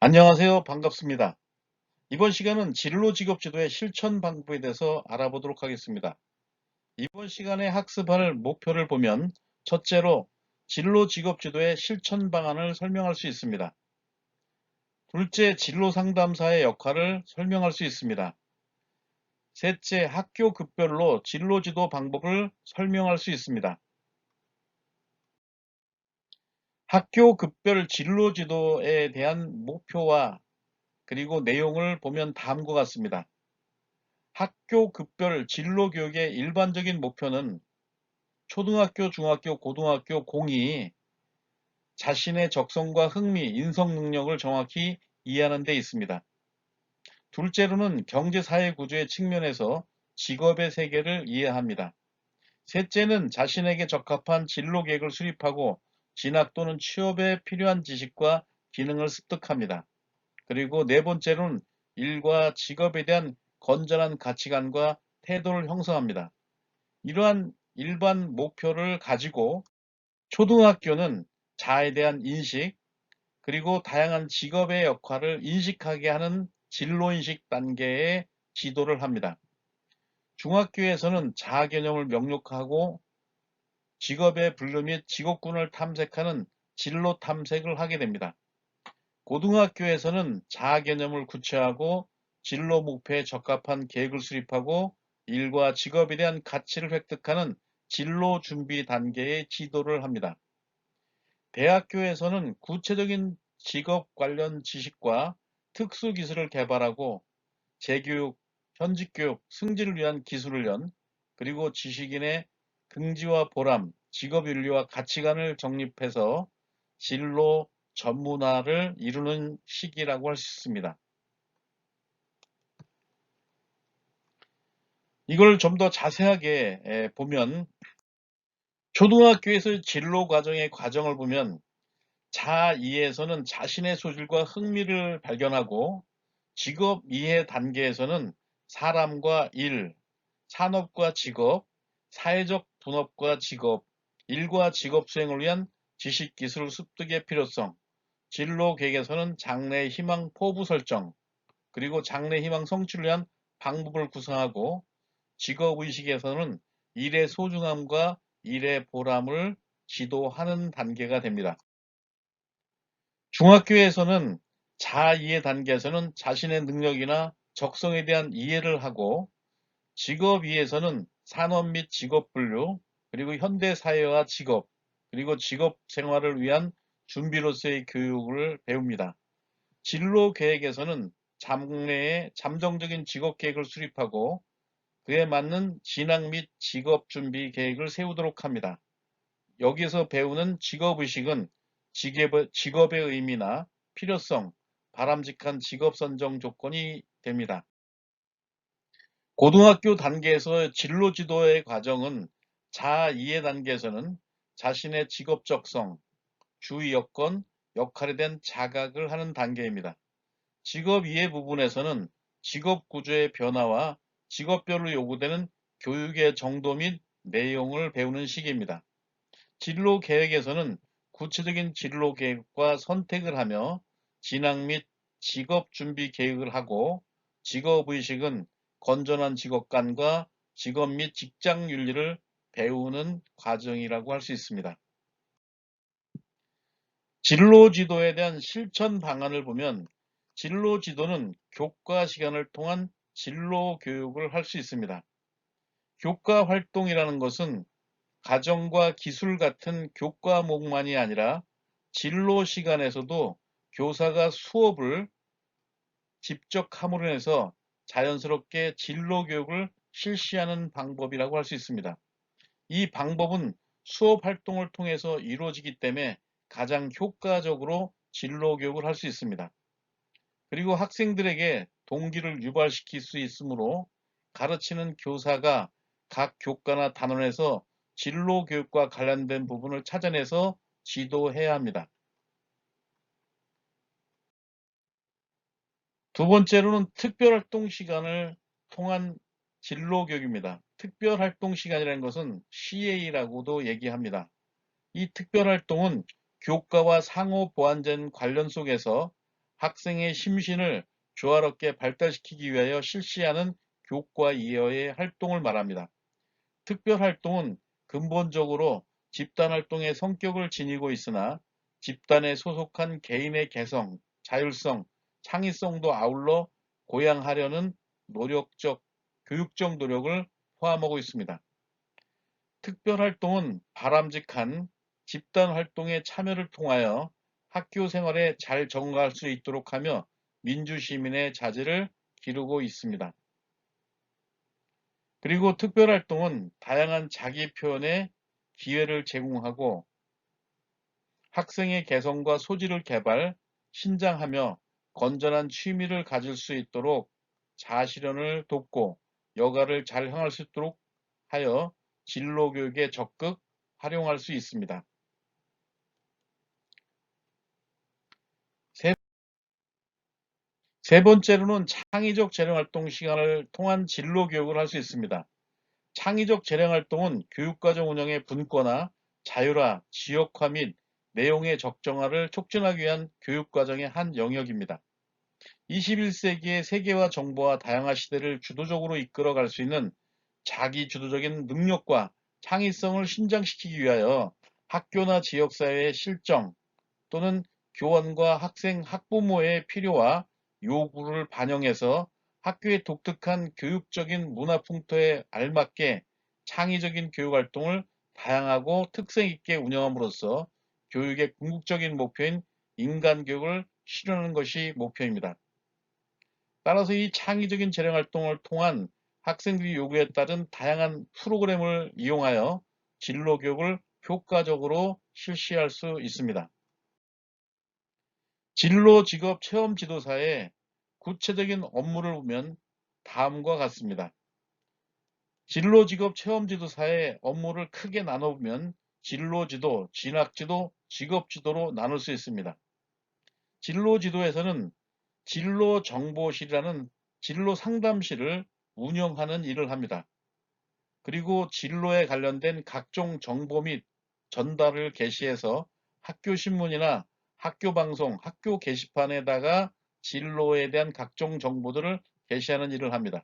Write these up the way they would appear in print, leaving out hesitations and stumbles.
안녕하세요. 반갑습니다. 이번 시간은 진로 직업 지도의 실천 방법에 대해서 알아보도록 하겠습니다. 이번 시간에 학습할 목표를 보면 첫째로 진로 직업 지도의 실천 방안을 설명할 수 있습니다. 둘째, 진로 상담사의 역할을 설명할 수 있습니다. 셋째, 학교 급별로 진로 지도 방법을 설명할 수 있습니다. 학교 급별 진로 지도에 대한 목표와 그리고 내용을 보면 다음과 같습니다. 학교 급별 진로 교육의 일반적인 목표는 초등학교, 중학교, 고등학교 공이 자신의 적성과 흥미, 인성 능력을 정확히 이해하는 데 있습니다. 둘째로는 경제 사회 구조의 측면에서 직업의 세계를 이해합니다. 셋째는 자신에게 적합한 진로 계획을 수립하고 진학 또는 취업에 필요한 지식과 기능을 습득합니다. 그리고 네 번째로는 일과 직업에 대한 건전한 가치관과 태도를 형성합니다. 이러한 일반 목표를 가지고 초등학교는 자아에 대한 인식, 그리고 다양한 직업의 역할을 인식하게 하는 진로인식 단계의 지도를 합니다. 중학교에서는 자아 개념을 명료하고 직업의 분류 및 직업군을 탐색하는 진로 탐색을 하게 됩니다. 고등학교에서는 자아 개념을 구체화하고 진로 목표에 적합한 계획을 수립하고 일과 직업에 대한 가치를 획득하는 진로 준비 단계의 지도를 합니다. 대학교에서는 구체적인 직업 관련 지식과 특수 기술을 개발하고 재교육, 현직 교육, 승진을 위한 기술훈련, 그리고 지식인의 긍지와 보람, 직업 윤리와 가치관을 정립해서 진로 전문화를 이루는 시기라고 할 수 있습니다. 이걸 좀 더 자세하게 보면 초등학교에서 진로 과정의 과정을 보면 자아 이해에서는 자신의 소질과 흥미를 발견하고 직업 이해 단계에서는 사람과 일, 산업과 직업, 사회적 분업과 직업, 일과 직업 수행을 위한 지식 기술 습득의 필요성, 진로 계획에서는 장래 희망 포부 설정, 그리고 장래 희망 성취를 위한 방법을 구상하고 직업 의식에서는 일의 소중함과 일의 보람을 지도하는 단계가 됩니다. 중학교에서는 자아 이해 단계에서는 자신의 능력이나 적성에 대한 이해를 하고 직업 이해에서는 산업 및 직업 분류, 그리고 현대 사회와 직업, 그리고 직업 생활을 위한 준비로서의 교육을 배웁니다. 진로 계획에서는 장래의 잠정적인 직업 계획을 수립하고 그에 맞는 진학 및 직업 준비 계획을 세우도록 합니다. 여기서 배우는 직업의식은 직업의 의미나 필요성, 바람직한 직업 선정 조건이 됩니다. 고등학교 단계에서 진로 지도의 과정은 자아 이해 단계에서는 자신의 직업 적성, 주의 여건, 역할에 대한 자각을 하는 단계입니다. 직업 이해 부분에서는 직업 구조의 변화와 직업별로 요구되는 교육의 정도 및 내용을 배우는 시기입니다. 진로 계획에서는 구체적인 진로 계획과 선택을 하며 진학 및 직업 준비 계획을 하고 직업의식은 건전한 직업관과 직업 및 직장 윤리를 배우는 과정이라고 할 수 있습니다. 진로 지도에 대한 실천 방안을 보면 진로 지도는 교과 시간을 통한 진로 교육을 할 수 있습니다. 교과 활동이라는 것은 가정과 기술 같은 교과목만이 아니라 진로 시간에서도 교사가 수업을 직접 함으로 해서 자연스럽게 진로 교육을 실시하는 방법이라고 할 수 있습니다. 이 방법은 수업 활동을 통해서 이루어지기 때문에 가장 효과적으로 진로 교육을 할 수 있습니다. 그리고 학생들에게 동기를 유발시킬 수 있으므로 가르치는 교사가 각 교과나 단원에서 진로 교육과 관련된 부분을 찾아내서 지도해야 합니다. 두 번째로는 특별활동 시간을 통한 진로 교육입니다. 특별활동 시간이라는 것은 CA라고도 얘기합니다. 이 특별활동은 교과와 상호 보완된 관련 속에서 학생의 심신을 조화롭게 발달시키기 위하여 실시하는 교과 이하의 활동을 말합니다. 특별활동은 근본적으로 집단활동의 성격을 지니고 있으나 집단에 소속한 개인의 개성, 자율성, 창의성도 아울러 고양하려는 노력적, 교육적 노력을 포함하고 있습니다. 특별활동은 바람직한 집단활동에 참여를 통하여 학교 생활에 잘 적응할 수 있도록 하며 민주시민의 자질을 기르고 있습니다. 그리고 특별활동은 다양한 자기 표현의 기회를 제공하고 학생의 개성과 소질을 개발, 신장하며 건전한 취미를 가질 수 있도록 자아실현을 돕고 여가를 잘 행할 수 있도록 하여 진로교육에 적극 활용할 수 있습니다. 세 번째로는 창의적 재능활동 시간을 통한 진로교육을 할 수 있습니다. 창의적 재능활동은 교육과정 운영의 분권화, 자율화, 지역화 및 내용의 적정화를 촉진하기 위한 교육과정의 한 영역입니다. 21세기의 세계화 정보와 다양한 시대를 주도적으로 이끌어갈 수 있는 자기주도적인 능력과 창의성을 신장시키기 위하여 학교나 지역사회의 실정 또는 교원과 학생, 학부모의 필요와 요구를 반영해서 학교의 독특한 교육적인 문화풍토에 알맞게 창의적인 교육활동을 다양하고 특색 있게 운영함으로써 교육의 궁극적인 목표인 인간교육을 실현하는 것이 목표입니다. 따라서 이 창의적인 재능활동을 통한 학생들의 요구에 따른 다양한 프로그램을 이용하여 진로교육을 효과적으로 실시할 수 있습니다. 진로 직업 체험 지도사의 구체적인 업무를 보면 다음과 같습니다. 진로 직업 체험 지도사의 업무를 크게 나눠보면 진로 지도, 진학 지도, 직업 지도로 나눌 수 있습니다. 진로 지도에서는 진로 정보실이라는 진로 상담실을 운영하는 일을 합니다. 그리고 진로에 관련된 각종 정보 및 전달을 게시해서 학교 신문이나 학교 방송, 학교 게시판에다가 진로에 대한 각종 정보들을 게시하는 일을 합니다.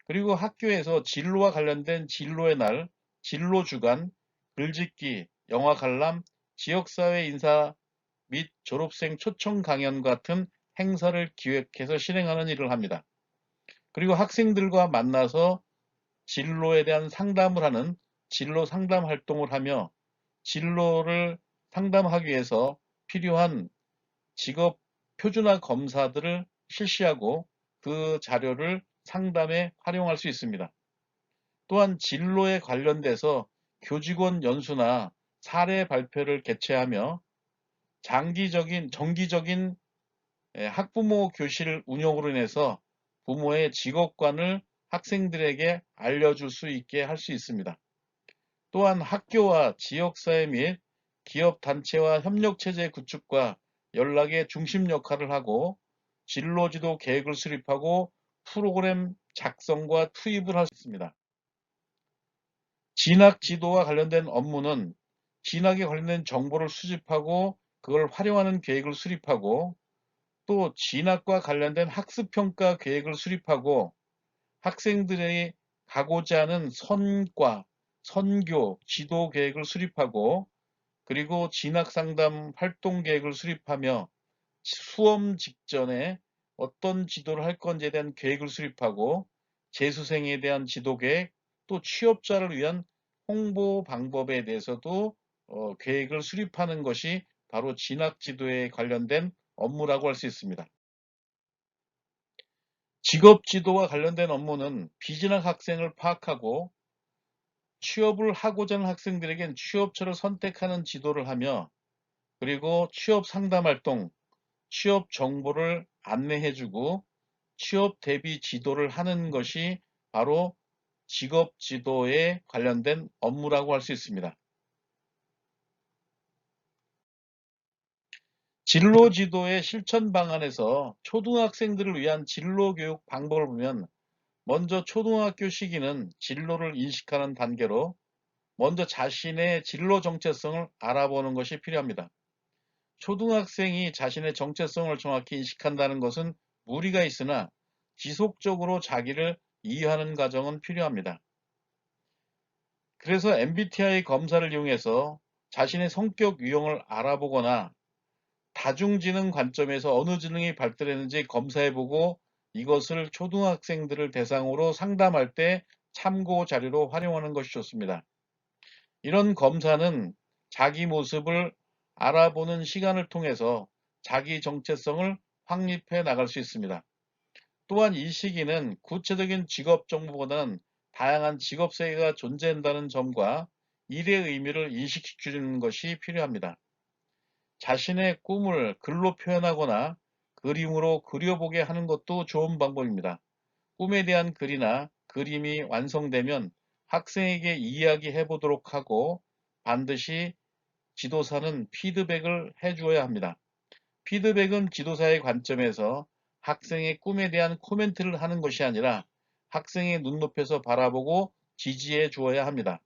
그리고 학교에서 진로와 관련된 진로의 날, 진로 주간, 글짓기, 영화 관람, 지역사회 인사 및 졸업생 초청 강연 같은 행사를 기획해서 실행하는 일을 합니다. 그리고 학생들과 만나서 진로에 대한 상담을 하는 진로 상담 활동을 하며 진로를 상담하기 위해서 필요한 직업 표준화 검사들을 실시하고 그 자료를 상담에 활용할 수 있습니다. 또한 진로에 관련돼서 교직원 연수나 사례 발표를 개최하며 정기적인 학부모 교실 운영으로 인해서 부모의 직업관을 학생들에게 알려줄 수 있게 할 수 있습니다. 또한 학교와 지역사회 및 기업단체와 협력체제 구축과 연락의 중심 역할을 하고 진로지도 계획을 수립하고 프로그램 작성과 투입을 할 수 있습니다. 진학 지도와 관련된 업무는 진학에 관련된 정보를 수집하고 그걸 활용하는 계획을 수립하고 또 진학과 관련된 학습평가 계획을 수립하고 학생들이 가고자 하는 선과, 선교, 지도 계획을 수립하고 그리고 진학상담 활동 계획을 수립하며 수험 직전에 어떤 지도를 할 건지에 대한 계획을 수립하고 재수생에 대한 지도 계획, 또 취업자를 위한 홍보 방법에 대해서도 계획을 수립하는 것이 바로 진학 지도에 관련된 업무라고 할 수 있습니다. 직업 지도와 관련된 업무는 비진학 학생을 파악하고 취업을 하고자 하는 학생들에겐 취업처를 선택하는 지도를 하며 그리고 취업 상담 활동, 취업 정보를 안내해주고 취업 대비 지도를 하는 것이 바로 직업 지도에 관련된 업무라고 할 수 있습니다. 진로 지도의 실천 방안에서 초등학생들을 위한 진로 교육 방법을 보면 먼저 초등학교 시기는 진로를 인식하는 단계로 먼저 자신의 진로 정체성을 알아보는 것이 필요합니다. 초등학생이 자신의 정체성을 정확히 인식한다는 것은 무리가 있으나 지속적으로 자기를 이해하는 과정은 필요합니다. 그래서 MBTI 검사를 이용해서 자신의 성격 유형을 알아보거나 다중지능 관점에서 어느 지능이 발달했는지 검사해보고 이것을 초등학생들을 대상으로 상담할 때 참고 자료로 활용하는 것이 좋습니다. 이런 검사는 자기 모습을 알아보는 시간을 통해서 자기 정체성을 확립해 나갈 수 있습니다. 또한 이 시기는 구체적인 직업 정보보다는 다양한 직업 세계가 존재한다는 점과 일의 의미를 인식시키는 것이 필요합니다. 자신의 꿈을 글로 표현하거나 그림으로 그려보게 하는 것도 좋은 방법입니다. 꿈에 대한 글이나 그림이 완성되면 학생에게 이야기해 보도록 하고 반드시 지도사는 피드백을 해주어야 합니다. 피드백은 지도사의 관점에서 학생의 꿈에 대한 코멘트를 하는 것이 아니라 학생의 눈높이에서 바라보고 지지해 주어야 합니다.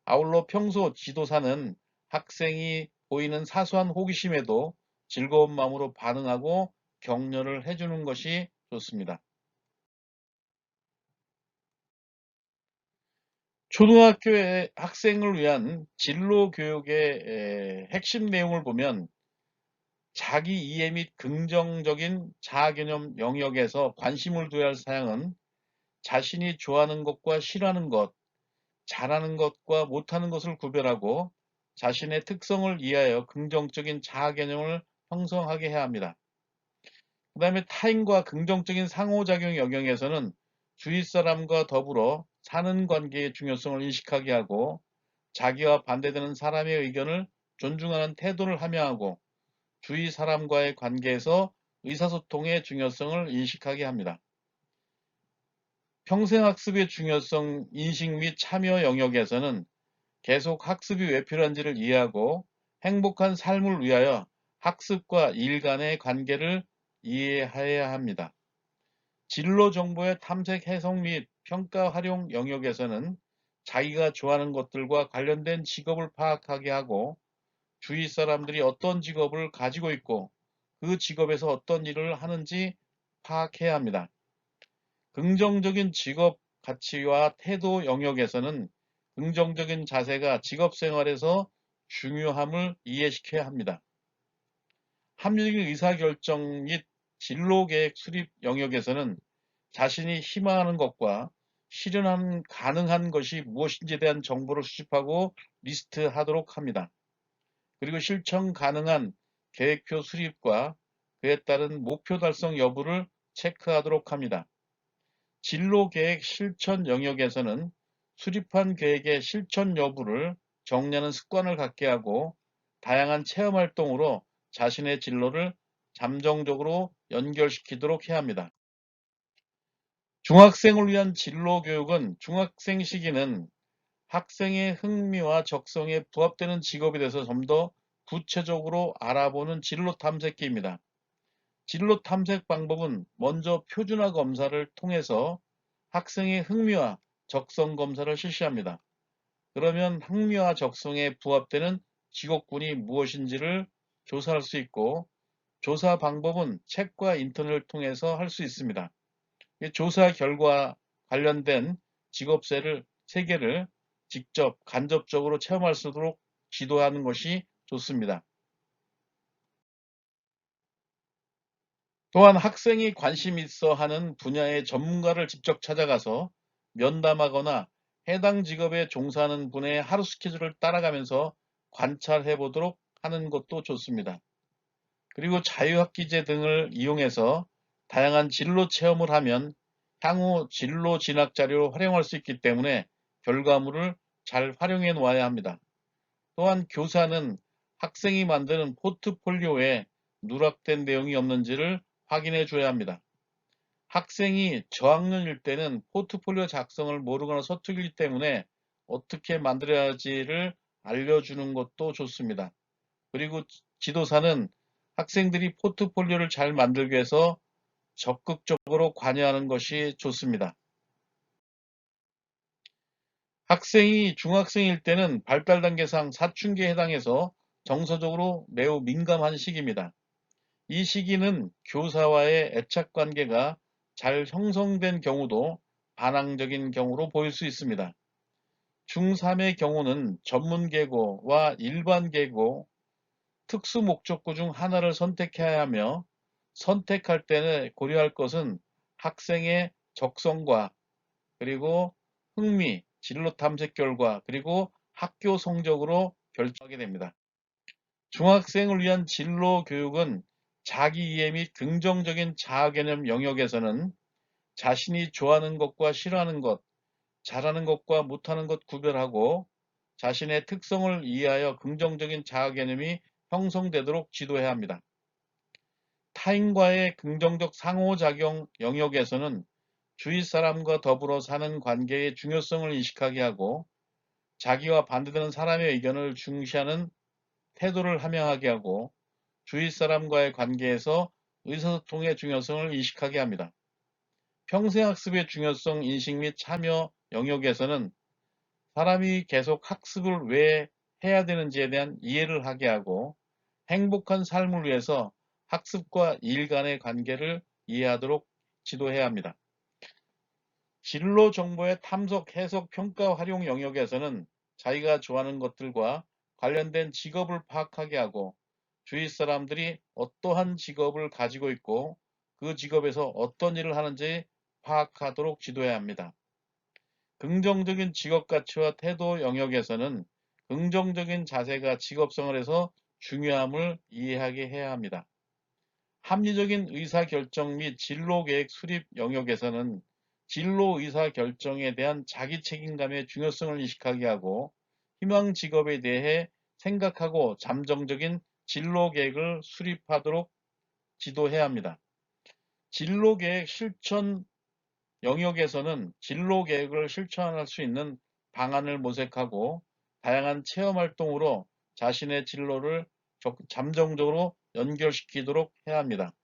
아울러 평소 지도사는 학생이 보이는 사소한 호기심에도 즐거운 마음으로 반응하고 격려를 해주는 것이 좋습니다. 초등학교의 학생을 위한 진로 교육의 핵심 내용을 보면 자기 이해 및 긍정적인 자아 개념 영역에서 관심을 둬야 할 사항은 자신이 좋아하는 것과 싫어하는 것, 잘하는 것과 못하는 것을 구별하고 자신의 특성을 이해하여 긍정적인 자아 개념을 형성하게 해야 합니다. 그 다음에 타인과 긍정적인 상호작용 영역에서는 주위 사람과 더불어 사는 관계의 중요성을 인식하게 하고 자기와 반대되는 사람의 의견을 존중하는 태도를 함양하고 주위 사람과의 관계에서 의사소통의 중요성을 인식하게 합니다. 평생학습의 중요성 인식 및 참여 영역에서는 계속 학습이 왜 필요한지를 이해하고 행복한 삶을 위하여 학습과 일 간의 관계를 이해해야 합니다. 진로 정보의 탐색, 해석 및 평가 활용 영역에서는 자기가 좋아하는 것들과 관련된 직업을 파악하게 하고 주위 사람들이 어떤 직업을 가지고 있고 그 직업에서 어떤 일을 하는지 파악해야 합니다. 긍정적인 직업 가치와 태도 영역에서는 긍정적인 자세가 직업 생활에서 중요함을 이해시켜야 합니다. 합리적인 의사결정 및 진로계획 수립 영역에서는 자신이 희망하는 것과 실현 가능한 것이 무엇인지에 대한 정보를 수집하고 리스트하도록 합니다. 그리고 실천 가능한 계획표 수립과 그에 따른 목표 달성 여부를 체크하도록 합니다. 진로 계획 실천 영역에서는 수립한 계획의 실천 여부를 정리하는 습관을 갖게 하고 다양한 체험 활동으로 자신의 진로를 잠정적으로 연결시키도록 해야 합니다. 중학생을 위한 진로 교육은 중학생 시기는 학생의 흥미와 적성에 부합되는 직업에 대해서 좀 더 구체적으로 알아보는 진로 탐색기입니다. 진로 탐색 방법은 먼저 표준화 검사를 통해서 학생의 흥미와 적성 검사를 실시합니다. 그러면 흥미와 적성에 부합되는 직업군이 무엇인지를 조사할 수 있고 조사 방법은 책과 인터넷을 통해서 할 수 있습니다. 조사 결과 관련된 직업세를 3개를 직접 간접적으로 체험할 수 있도록 지도하는 것이 좋습니다. 또한 학생이 관심 있어 하는 분야의 전문가를 직접 찾아가서 면담하거나 해당 직업에 종사하는 분의 하루 스케줄을 따라가면서 관찰해 보도록 하는 것도 좋습니다. 그리고 자유학기제 등을 이용해서 다양한 진로 체험을 하면 향후 진로 진학 자료로 활용할 수 있기 때문에 결과물을 잘 활용해 놓아야 합니다. 또한 교사는 학생이 만드는 포트폴리오에 누락된 내용이 없는지를 확인해 줘야 합니다. 학생이 저학년일 때는 포트폴리오 작성을 모르거나 서투르기 때문에 어떻게 만들어야 할지를 알려주는 것도 좋습니다. 그리고 지도사는 학생들이 포트폴리오를 잘 만들기 위해서 적극적으로 관여하는 것이 좋습니다. 학생이 중학생일 때는 발달 단계상 사춘기에 해당해서 정서적으로 매우 민감한 시기입니다. 이 시기는 교사와의 애착 관계가 잘 형성된 경우도 반항적인 경우로 보일 수 있습니다. 중3의 경우는 전문 계고와 일반 계고, 특수 목적고 중 하나를 선택해야 하며 선택할 때는 고려할 것은 학생의 적성과 그리고 흥미, 진로 탐색 결과, 그리고 학교 성적으로 결정하게 됩니다. 중학생을 위한 진로 교육은 자기 이해 및 긍정적인 자아 개념 영역에서는 자신이 좋아하는 것과 싫어하는 것, 잘하는 것과 못하는 것 구별하고 자신의 특성을 이해하여 긍정적인 자아 개념이 형성되도록 지도해야 합니다. 타인과의 긍정적 상호작용 영역에서는 주위 사람과 더불어 사는 관계의 중요성을 인식하게 하고 자기와 반대되는 사람의 의견을 중시하는 태도를 함양하게 하고 주위 사람과의 관계에서 의사소통의 중요성을 인식하게 합니다. 평생학습의 중요성 인식 및 참여 영역에서는 사람이 계속 학습을 왜 해야 되는지에 대한 이해를 하게 하고 행복한 삶을 위해서 학습과 일 간의 관계를 이해하도록 지도해야 합니다. 진로 정보의 탐색, 해석, 평가, 활용 영역에서는 자기가 좋아하는 것들과 관련된 직업을 파악하게 하고 주위 사람들이 어떠한 직업을 가지고 있고 그 직업에서 어떤 일을 하는지 파악하도록 지도해야 합니다. 긍정적인 직업 가치와 태도 영역에서는 긍정적인 자세가 직업생활에서 중요함을 이해하게 해야 합니다. 합리적인 의사결정 및 진로계획 수립 영역에서는 진로 의사결정에 대한 자기 책임감의 중요성을 인식하게 하고 희망 직업에 대해 생각하고 잠정적인 진로계획을 수립하도록 지도해야 합니다. 진로계획 실천 영역에서는 진로계획을 실천할 수 있는 방안을 모색하고 다양한 체험활동으로 자신의 진로를 잠정적으로 연결시키도록 해야 합니다.